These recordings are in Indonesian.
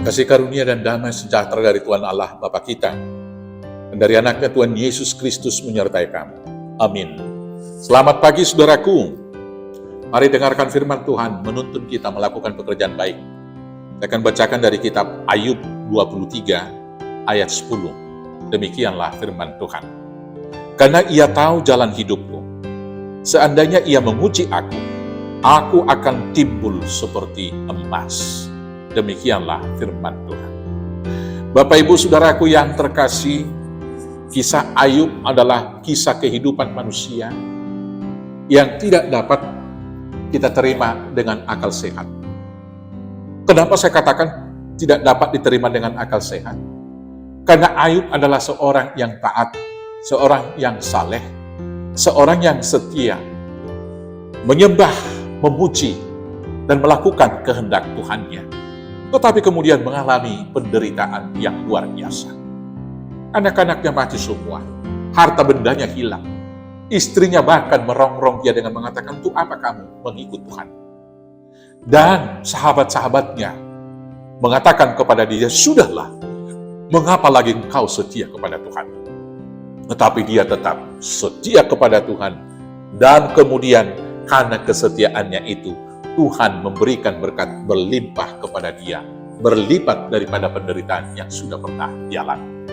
Kasih karunia dan damai sejahtera dari Tuhan Allah Bapa kita dan dari anaknya Tuhan Yesus Kristus menyertai kamu. Amin. Selamat pagi saudaraku. Mari dengarkan firman Tuhan menuntun kita melakukan pekerjaan baik. Saya akan bacakan dari kitab Ayub 23 ayat 10. Demikianlah firman Tuhan. Karena ia tahu jalan hidupku, seandainya ia menguji aku akan timbul seperti emas. Demikianlah firman Tuhan. Bapak Ibu Saudaraku yang terkasih, kisah Ayub adalah kisah kehidupan manusia yang tidak dapat kita terima dengan akal sehat. Kenapa saya katakan tidak dapat diterima dengan akal sehat? Karena Ayub adalah seorang yang taat, seorang yang saleh, seorang yang setia, menyembah, memuji, dan melakukan kehendak Tuhannya. Tetapi kemudian mengalami penderitaan yang luar biasa. Anak-anaknya mati semua, harta bendanya hilang. Istrinya bahkan merongrong dia dengan mengatakan, "Untuk apa kamu mengikut Tuhan?" Dan sahabat-sahabatnya mengatakan kepada dia, "Sudahlah, mengapa lagi engkau setia kepada Tuhan?" Tetapi dia tetap setia kepada Tuhan. Dan kemudian karena kesetiaannya itu, Tuhan memberikan berkat berlimpah kepada dia, berlipat daripada penderitaan yang sudah pernah dia alami.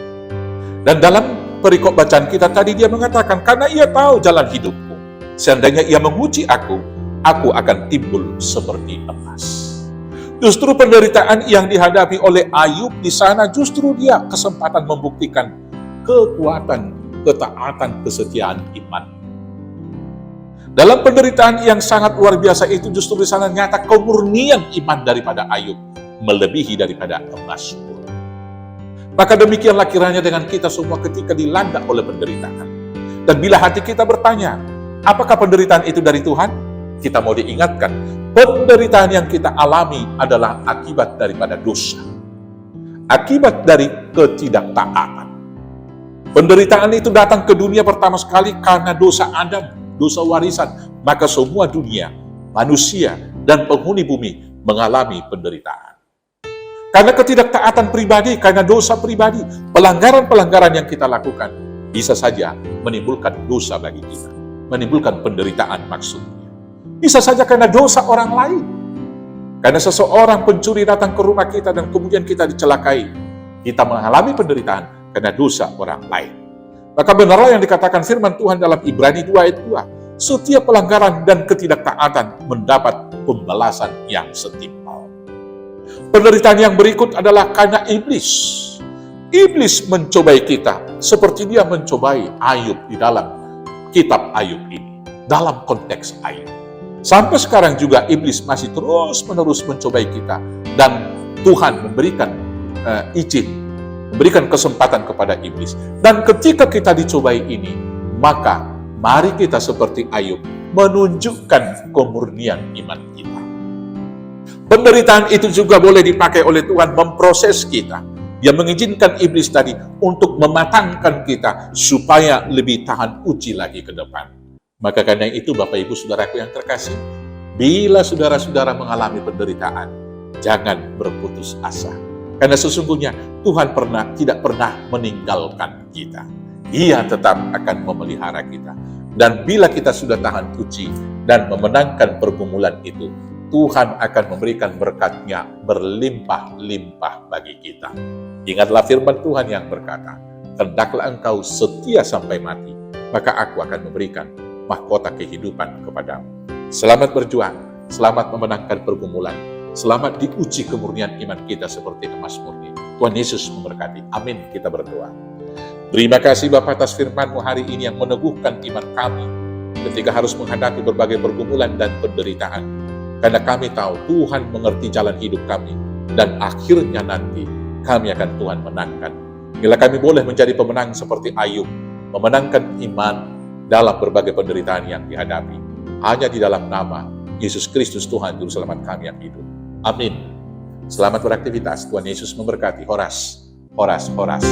Dan dalam perikop bacaan kita tadi dia mengatakan, karena ia tahu jalan hidupku, seandainya ia menguji aku akan timbul seperti emas. Justru penderitaan yang dihadapi oleh Ayub di sana, justru dia kesempatan membuktikan kekuatan, ketaatan, kesetiaan iman. Dalam penderitaan yang sangat luar biasa itu, justru di sana nyata kemurnian iman daripada Ayub melebihi daripada emas murni. Maka demikianlah kiranya dengan kita semua ketika dilanda oleh penderitaan. Dan bila hati kita bertanya, apakah penderitaan itu dari Tuhan? Kita mau diingatkan, penderitaan yang kita alami adalah akibat daripada dosa. Akibat dari ketidaktaatan. Penderitaan itu datang ke dunia pertama sekali karena dosa Adam, dosa warisan, maka semua dunia, manusia, dan penghuni bumi mengalami penderitaan. Karena ketidaktaatan pribadi, karena dosa pribadi, pelanggaran-pelanggaran yang kita lakukan, bisa saja menimbulkan dosa bagi kita, menimbulkan penderitaan maksudnya. Bisa saja karena dosa orang lain. Karena seseorang pencuri datang ke rumah kita dan kemudian kita dicelakai, kita mengalami penderitaan karena dosa orang lain. Maka benarlah yang dikatakan firman Tuhan dalam Ibrani 2 ayat 2, setiap pelanggaran dan ketidaktaatan mendapat pembalasan yang setimpal. Penderitaan yang berikut adalah karena iblis. Iblis mencobai kita seperti dia mencobai Ayub di dalam kitab Ayub ini, dalam konteks Ayub. Sampai sekarang juga iblis masih terus-menerus mencobai kita, dan Tuhan memberikan izin, memberikan kesempatan kepada iblis. Dan ketika kita dicobai ini, maka mari kita seperti Ayub menunjukkan kemurnian iman kita. Penderitaan itu juga boleh dipakai oleh Tuhan memproses kita. Dia mengizinkan iblis tadi untuk mematangkan kita supaya lebih tahan uji lagi ke depan. Maka karena itu Bapak Ibu Saudaraku yang terkasih, bila saudara-saudara mengalami penderitaan, jangan berputus asa. Karena sesungguhnya Tuhan tidak pernah meninggalkan kita. Ia tetap akan memelihara kita. Dan bila kita sudah tahan uji dan memenangkan pergumulan itu, Tuhan akan memberikan berkat-Nya berlimpah-limpah bagi kita. Ingatlah firman Tuhan yang berkata, "Hendaklah engkau setia sampai mati, maka aku akan memberikan mahkota kehidupan kepadamu." Selamat berjuang, selamat memenangkan pergumulan, selamat diuji kemurnian iman kita seperti emas murni. Tuhan Yesus memberkati. Amin. Kita berdoa. Terima kasih Bapa atas firman-Mu hari ini yang meneguhkan iman kami ketika harus menghadapi berbagai pergumulan dan penderitaan. Karena kami tahu Tuhan mengerti jalan hidup kami, dan akhirnya nanti kami akan Tuhan menangkan. Bila kami boleh menjadi pemenang seperti Ayub, memenangkan iman dalam berbagai penderitaan yang dihadapi, hanya di dalam nama Yesus Kristus Tuhan Juru Selamat kami yang hidup. Amin. Selamat beraktivitas. Tuhan Yesus memberkati. Horas, horas, horas.